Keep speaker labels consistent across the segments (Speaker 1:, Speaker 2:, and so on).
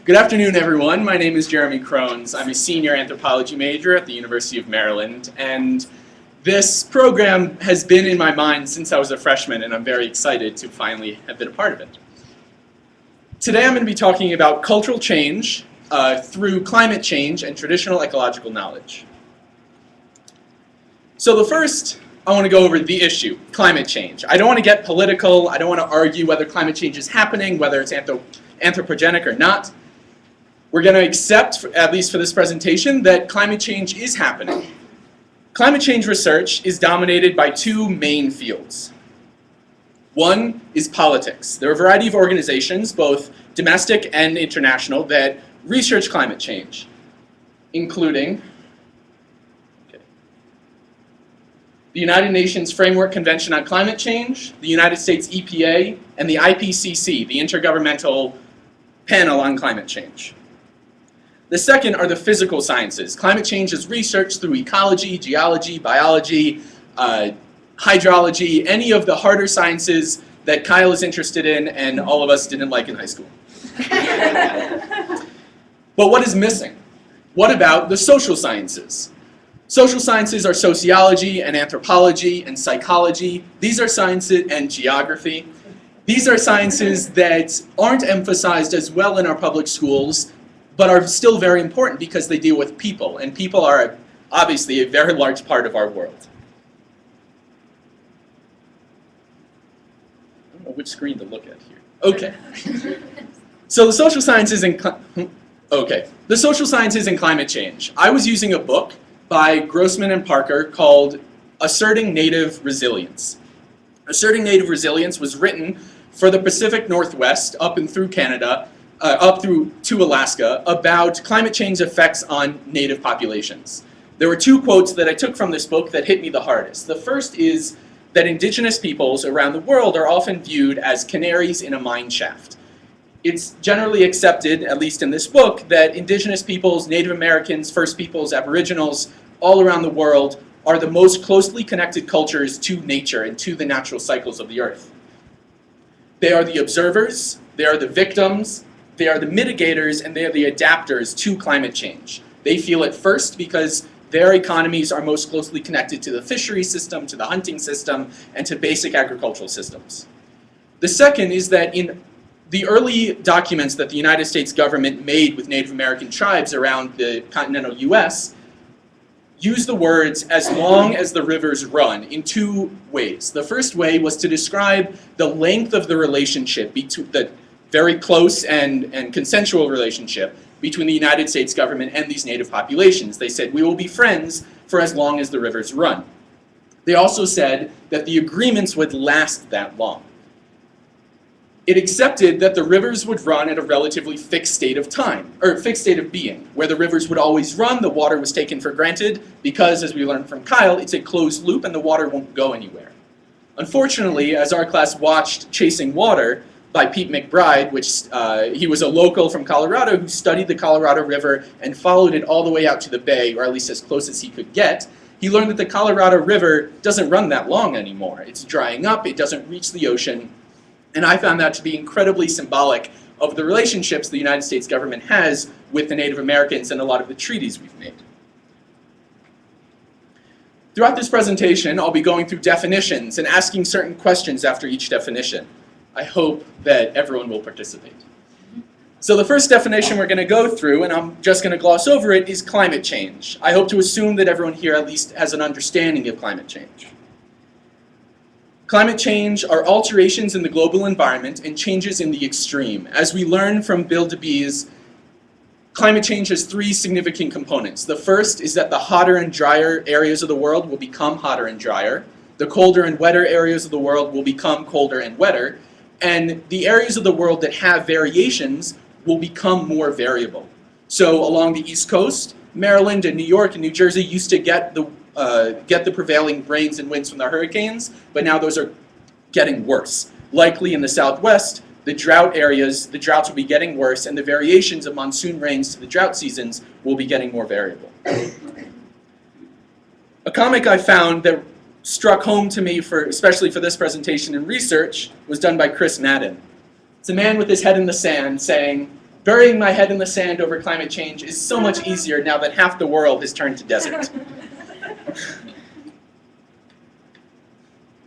Speaker 1: Good afternoon, everyone. My name is Jeremy Krones. I'm a senior anthropology major at the University of Maryland, and this program has been in my mind since I was a freshman, and I'm very excited to finally have been a part of it. Today I'm going to be talking about cultural change through climate change and traditional ecological knowledge. So the first, I want to go over the issue, climate change. I don't want to get political. I don't want to argue whether climate change is happening, whether it's anthropogenic or not. We're going to accept, at least for this presentation, that climate change is happening. Climate change research is dominated by two main fields. One is politics. There are a variety of organizations, both domestic and international, that research climate change, including the United Nations Framework Convention on Climate Change, the United States EPA, and the IPCC, the Intergovernmental Panel on Climate Change. The second are the physical sciences. Climate change is researched through ecology, geology, biology, hydrology, any of the harder sciences that Kyle is interested in and all of us didn't like in high school. But what is missing? What about the social sciences? Social sciences are sociology and anthropology and psychology. These are sciences, and geography. These are sciences that aren't emphasized as well in our public schools, but are still very important because they deal with people, and people are obviously a very large part of our world. I don't know which screen to look at here. Okay. So the social sciences and the social sciences and climate change. I was using a book by Grossman and Parker called Asserting Native Resilience. Asserting Native Resilience was written for the Pacific Northwest up and through Canada, up through to Alaska, about climate change effects on native populations. There were two quotes that I took from this book that hit me the hardest. The first is that indigenous peoples around the world are often viewed as canaries in a mine shaft. It's generally accepted, at least in this book, that indigenous peoples, Native Americans, First Peoples, Aboriginals, all around the world are the most closely connected cultures to nature and to the natural cycles of the earth. They are the observers, they are the victims, they are the mitigators, and they are the adapters to climate change. They feel it first because their economies are most closely connected to the fishery system, to the hunting system, and to basic agricultural systems. The second is that in the early documents that the United States government made with Native American tribes around the continental US use the words "as long as the rivers run" in two ways. The first way was to describe the length of the relationship, between the very close and consensual relationship between the United States government and these native populations. They said, we will be friends for as long as the rivers run. They also said that the agreements would last that long. It accepted that the rivers would run at a relatively fixed state of time, or fixed state of being, where the rivers would always run, the water was taken for granted, because, as we learned from Kyle, it's a closed loop and the water won't go anywhere. Unfortunately, as our class watched Chasing Water by Pete McBride, which he was a local from Colorado who studied the Colorado River and followed it all the way out to the bay, or at least as close as he could get, he learned that the Colorado River doesn't run that long anymore. It's drying up, it doesn't reach the ocean. And I found that to be incredibly symbolic of the relationships the United States government has with the Native Americans and a lot of the treaties we've made. Throughout this presentation, I'll be going through definitions and asking certain questions after each definition. I hope that everyone will participate. So the first definition we're going to go through, and I'm just going to gloss over it, is climate change. I hope to assume that everyone here at least has an understanding of climate change. Climate change are alterations in the global environment and changes in the extreme. As we learn from Bill DeBees, climate change has three significant components. The first is that the hotter and drier areas of the world will become hotter and drier. The colder and wetter areas of the world will become colder and wetter. And the areas of the world that have variations will become more variable. So along the East Coast, Maryland and New York and New Jersey used to get the prevailing rains and winds from the hurricanes, but now those are getting worse. Likely in the Southwest, the droughts will be getting worse, and the variations of monsoon rains to the drought seasons will be getting more variable. A comic I found that struck home to me, especially for this presentation and research, was done by Chris Madden. It's a man with his head in the sand saying, burying my head in the sand over climate change is so much easier now that half the world has turned to desert.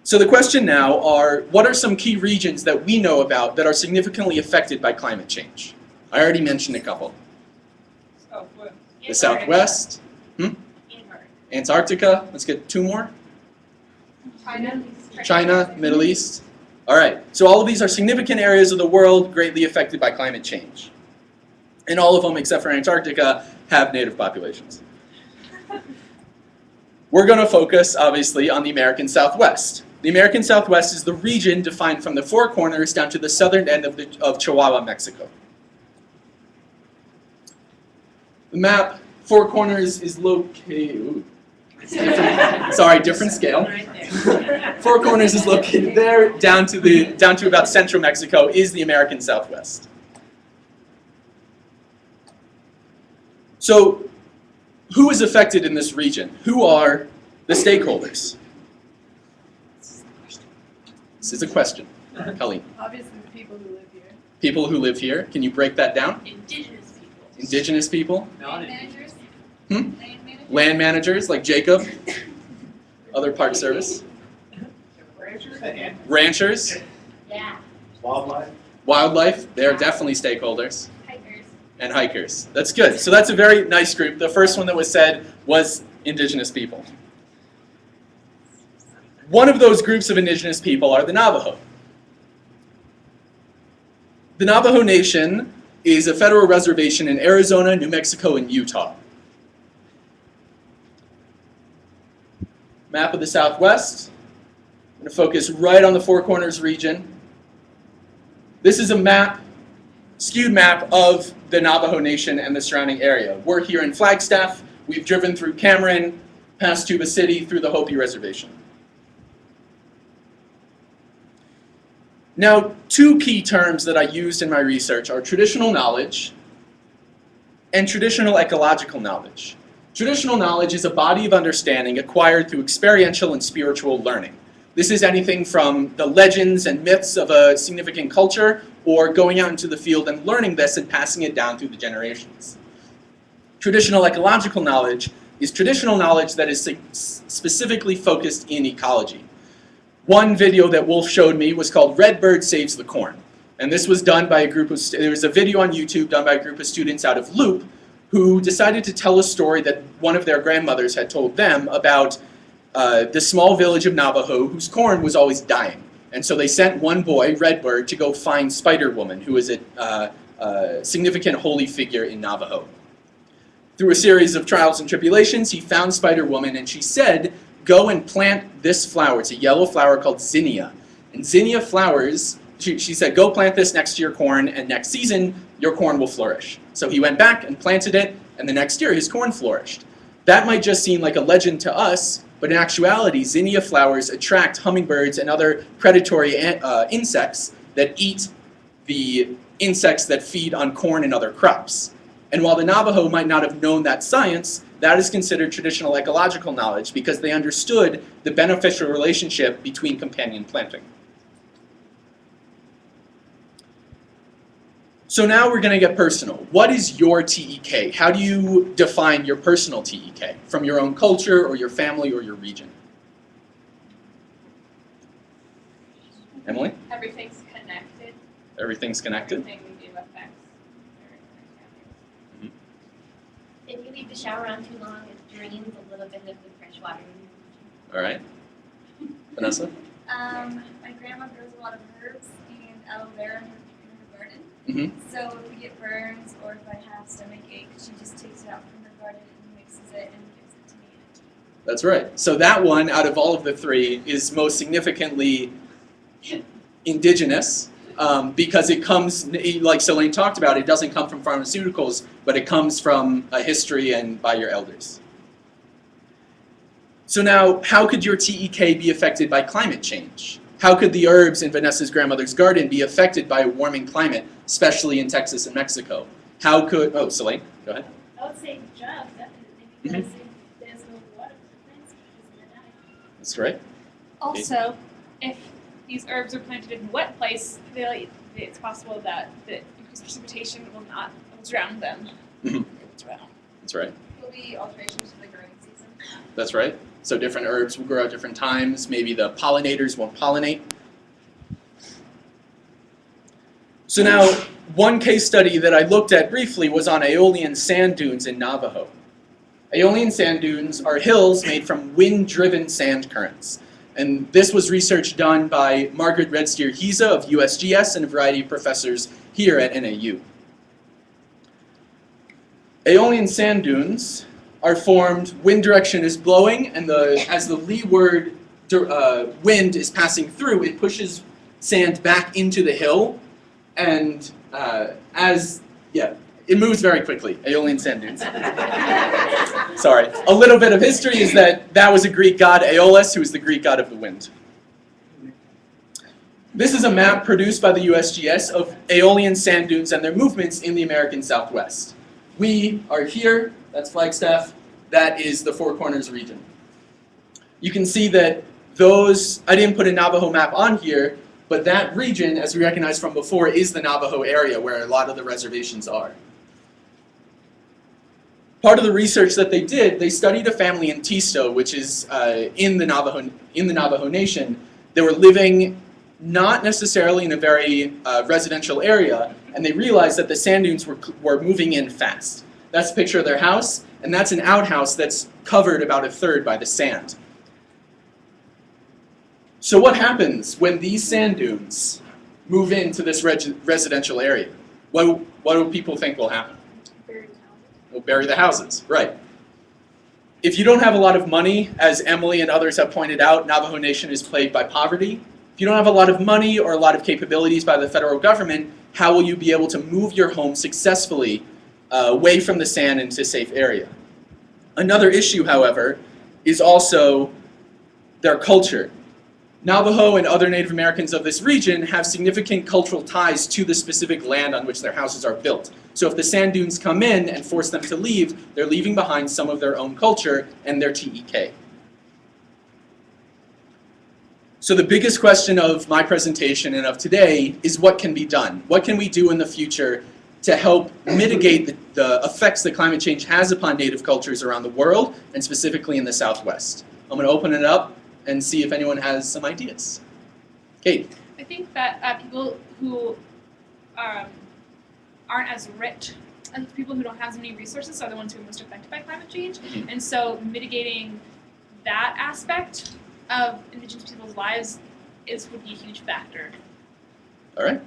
Speaker 1: So the question now are, what are some key regions that we know about that are significantly affected by climate change? I already mentioned a couple.
Speaker 2: Southwest.
Speaker 1: The Southwest. Antarctica. Let's get two more. China, Middle East. All right, so all of these are significant areas of the world greatly affected by climate change. And all of them, except for Antarctica, have native populations. We're going to focus, obviously, on the American Southwest. The American Southwest is the region defined from the Four Corners down to the southern end of Chihuahua, Mexico. The map, Four Corners, is located... different scale. Four Corners is located there, down to about central Mexico is the American Southwest. So, who is affected in this region? Who are the stakeholders? This is a question. Colleen.
Speaker 2: Obviously the people who live here.
Speaker 1: People who live here. Can you break that down?
Speaker 3: Indigenous people.
Speaker 1: Indigenous people.
Speaker 3: Land managers.
Speaker 1: Land managers. Land managers like Jacob. Other park service. Ranchers.
Speaker 3: Yeah.
Speaker 1: Wildlife. They're definitely stakeholders.
Speaker 3: Hikers.
Speaker 1: And hikers. That's good. So that's a very nice group. The first one that was said was indigenous people. One of those groups of indigenous people are the Navajo. The Navajo Nation is a federal reservation in Arizona, New Mexico, and Utah. Map of the Southwest. I'm going to focus right on the Four Corners region. This is a map, skewed map of the Navajo Nation and the surrounding area. We're here in Flagstaff. We've driven through Cameron, past Tuba City, through the Hopi Reservation. Now, two key terms that I used in my research are traditional knowledge and traditional ecological knowledge. Traditional knowledge is a body of understanding acquired through experiential and spiritual learning. This is anything from the legends and myths of a significant culture or going out into the field and learning this and passing it down through the generations. Traditional ecological knowledge is traditional knowledge that is specifically focused in ecology. One video that Wolf showed me was called Red Bird Saves the Corn. And this was done by a group of, there was a video on YouTube done by a group of students out of Loop who decided to tell a story that one of their grandmothers had told them about the small village of Navajo whose corn was always dying. And so they sent one boy, Redbird, to go find Spider Woman, who is a significant holy figure in Navajo. Through a series of trials and tribulations, he found Spider Woman and she said, go and plant this flower. It's a yellow flower called zinnia. And zinnia flowers, she said, go plant this next to your corn and next season your corn will flourish. So he went back and planted it and the next year his corn flourished. That might just seem like a legend to us, but in actuality zinnia flowers attract hummingbirds and other predatory insects that eat the insects that feed on corn and other crops. And while the Navajo might not have known that science, that is considered traditional ecological knowledge because they understood the beneficial relationship between companion planting. So now we're going to get personal. What is your TEK? How do you define your personal TEK from your own culture or your family or your region? Emily?
Speaker 3: Everything's connected.
Speaker 1: Everything's connected?
Speaker 3: Everything we do affects our. If you leave the shower on too long, it drains a little bit of the fresh water.
Speaker 1: All right. Vanessa?
Speaker 4: My grandma grows a lot of herbs and aloe vera in her garden.
Speaker 1: Mm-hmm.
Speaker 4: So if we get burns or if I have stomach ache, she just takes it out from her garden and mixes it and gives it to me in a tea.
Speaker 1: That's right. So that one, out of all of the three, is most significantly indigenous because it comes, like Selene talked about, it doesn't come from pharmaceuticals, but it comes from a history and by your elders. So now, how could your TEK be affected by climate change? How could the herbs in Vanessa's grandmother's garden be affected by a warming climate, especially in Texas and Mexico? How could, oh, Selene, go ahead.
Speaker 5: I would say jobs, definitely, because if there's no water for the plants, it's gonna die.
Speaker 1: That's right.
Speaker 2: Also, if these herbs are planted in a wet place, it's possible that you could
Speaker 6: precipitation will drown them.
Speaker 1: Mhm.
Speaker 6: It will drown.
Speaker 1: That's right.
Speaker 4: Will be alterations to the growing season.
Speaker 1: That's right. So different herbs will grow at different times. Maybe the pollinators won't pollinate. So now, one case study that I looked at briefly was on Aeolian sand dunes in Navajo. Aeolian sand dunes are hills made from wind-driven sand currents. And this was research done by Margaret Redsteer-Hiza of USGS and a variety of professors here at NAU. Aeolian sand dunes are formed, wind direction is blowing, and as the leeward wind is passing through, it pushes sand back into the hill, and it moves very quickly, Aeolian sand dunes. Sorry. A little bit of history is that was a Greek god, Aeolus, who was the Greek god of the wind. This is a map produced by the USGS of Aeolian sand dunes and their movements in the American Southwest. We are here, that's Flagstaff, that is the Four Corners region. You can see that I didn't put a Navajo map on here, but that region, as we recognized from before, is the Navajo area where a lot of the reservations are. Part of the research that they did, they studied a family in Tisto, which is in the Navajo Nation. They were living not necessarily in a very residential area, and they realized that the sand dunes were moving in fast. That's a picture of their house, and that's an outhouse that's covered about a third by the sand. So what happens when these sand dunes move into this residential area? What do people think will happen? We'll bury the houses, right. If you don't have a lot of money, as Emily and others have pointed out, Navajo Nation is plagued by poverty. If you don't have a lot of money or a lot of capabilities by the federal government, how will you be able to move your home successfully away from the sand into a safe area? Another issue, however, is also their culture. Navajo and other Native Americans of this region have significant cultural ties to the specific land on which their houses are built. So if the sand dunes come in and force them to leave, they're leaving behind some of their own culture and their TEK. So the biggest question of my presentation and of today is what can be done? What can we do in the future to help mitigate the effects that climate change has upon Native cultures around the world, and specifically in the Southwest? I'm going to open it up and see if anyone has some ideas. Kate.
Speaker 6: I think that people who aren't as rich, and people who don't have as many resources are the ones who are most affected by climate change.
Speaker 1: Mm-hmm.
Speaker 6: And so mitigating that aspect of Indigenous people's lives would be a huge factor.
Speaker 1: All right.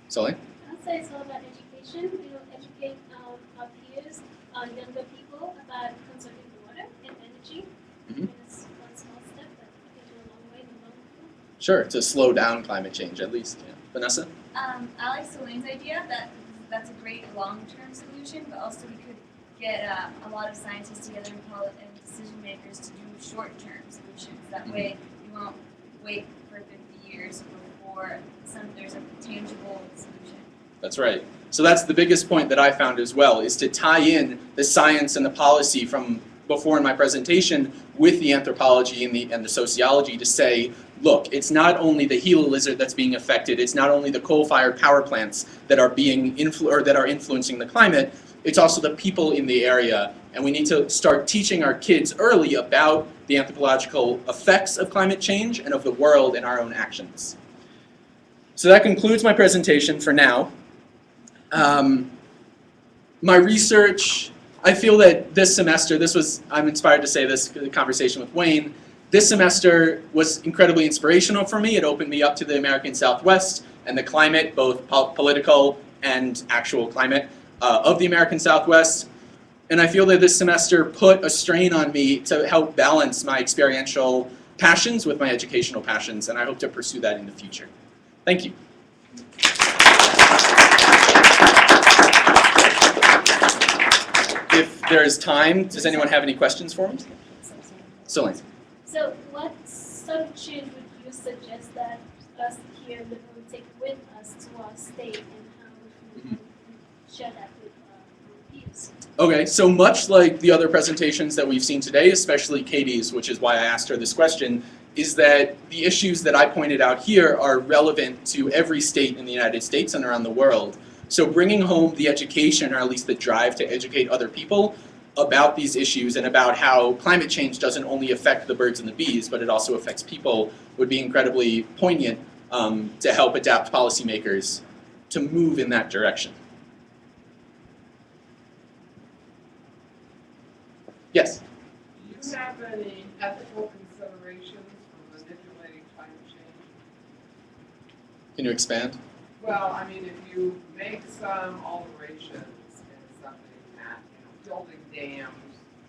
Speaker 1: Sully?
Speaker 5: I'd say it's all about education. We will educate our peers, younger people about conserving water and energy.
Speaker 1: Mhm.
Speaker 5: And it's one small step, but it can go a long way in the long run.
Speaker 1: Sure, to slow down climate change at least. Yeah. Vanessa?
Speaker 4: I like Celine's idea that that's a great long-term solution, but also we could get a lot of scientists together and decision makers to do short-term solutions. That way we won't wait for 50 years before there's a tangible solution.
Speaker 1: That's right. So that's the biggest point that I found as well, is to tie in the science and the policy from before in my presentation with the anthropology and the sociology to say, look, it's not only the Gila lizard that's being affected, it's not only the coal-fired power plants that are influencing the climate, it's also the people in the area, and we need to start teaching our kids early about the anthropological effects of climate change and of the world and our own actions. So that concludes my presentation for now. My research, I feel that this semester, I'm inspired to say this, the conversation with Wayne, this semester was incredibly inspirational for me. It opened me up to the American Southwest and the climate, both political and actual climate of the American Southwest. And I feel that this semester put a strain on me to help balance my experiential passions with my educational passions, and I hope to pursue that in the future. Thank you. If there's time, does anyone have any questions for me? Celine.
Speaker 5: So what sort of change would you suggest that us here in the room take with us to our state, and how would we share that with our peers?
Speaker 1: Okay, so much like the other presentations that we've seen today, especially Katie's, which is why I asked her this question, is that the issues that I pointed out here are relevant to every state in the United States and around the world. So bringing home the education, or at least the drive to educate other people about these issues and about how climate change doesn't only affect the birds and the bees, but it also affects people, would be incredibly poignant to help adapt policymakers to move in that direction. Yes?
Speaker 7: Do you have any ethical considerations for manipulating climate change?
Speaker 1: Can you expand?
Speaker 7: Well, I mean, if you make some alterations in something that, building dams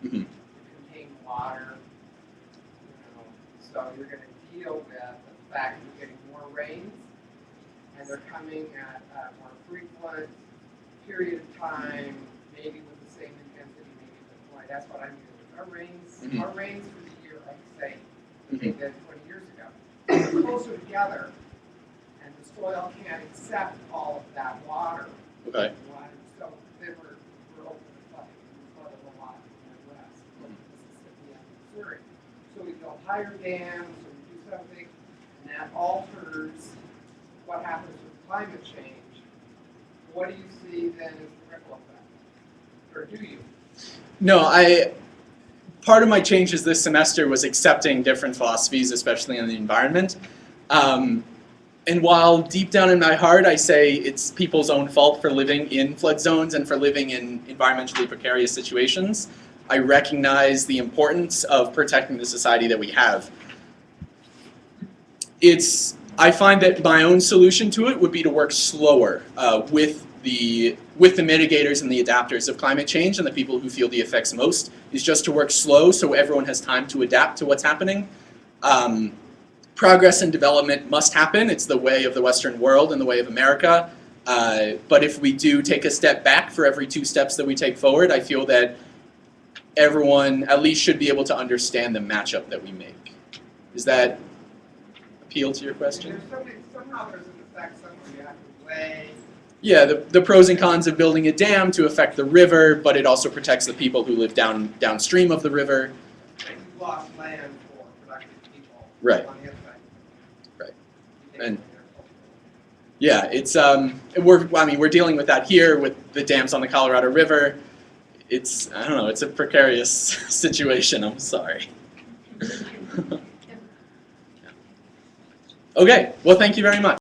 Speaker 1: Mm-hmm.
Speaker 7: to contain water, so you're gonna deal with the fact that you're getting more rains, and they're coming at a more frequent period of time, maybe with the same intensity, maybe with more. That's what I'm doing. Our rains for the year, like say, they did 20 years ago, they're closer together, and the soil can't accept all of that water.
Speaker 1: Okay.
Speaker 7: So then we're open to flooding. We flooded a lot in the Midwest, Mississippi and Missouri. So we build higher dams, or we do something, and that alters what happens with climate change. What do you see then as the ripple effect? Or do you?
Speaker 1: No, part of my changes this semester was accepting different philosophies, especially on the environment. And while deep down in my heart I say it's people's own fault for living in flood zones and for living in environmentally precarious situations, I recognize the importance of protecting the society that we have. I find that my own solution to it would be to work slower with the mitigators and the adapters of climate change and the people who feel the effects most, is just to work slow so everyone has time to adapt to what's happening. Progress and development must happen. It's the way of the Western world and the way of America. But if we do take a step back for every 2 steps that we take forward, I feel that everyone at least should be able to understand the matchup that we make. Does that appeal to your question?
Speaker 7: Somehow there's an effect somewhere you have to weigh.
Speaker 1: Yeah, the pros and cons of building a dam to affect the river, but it also protects the people who live downstream of the river.
Speaker 7: And you've lost land for productive people.
Speaker 1: Right.
Speaker 7: On the other side.
Speaker 1: Right.
Speaker 7: You take
Speaker 1: And-
Speaker 7: from their culture.
Speaker 1: Yeah, it's we're dealing with that here with the dams on the Colorado River. It's a precarious situation. I'm sorry. Okay, well, thank you very much.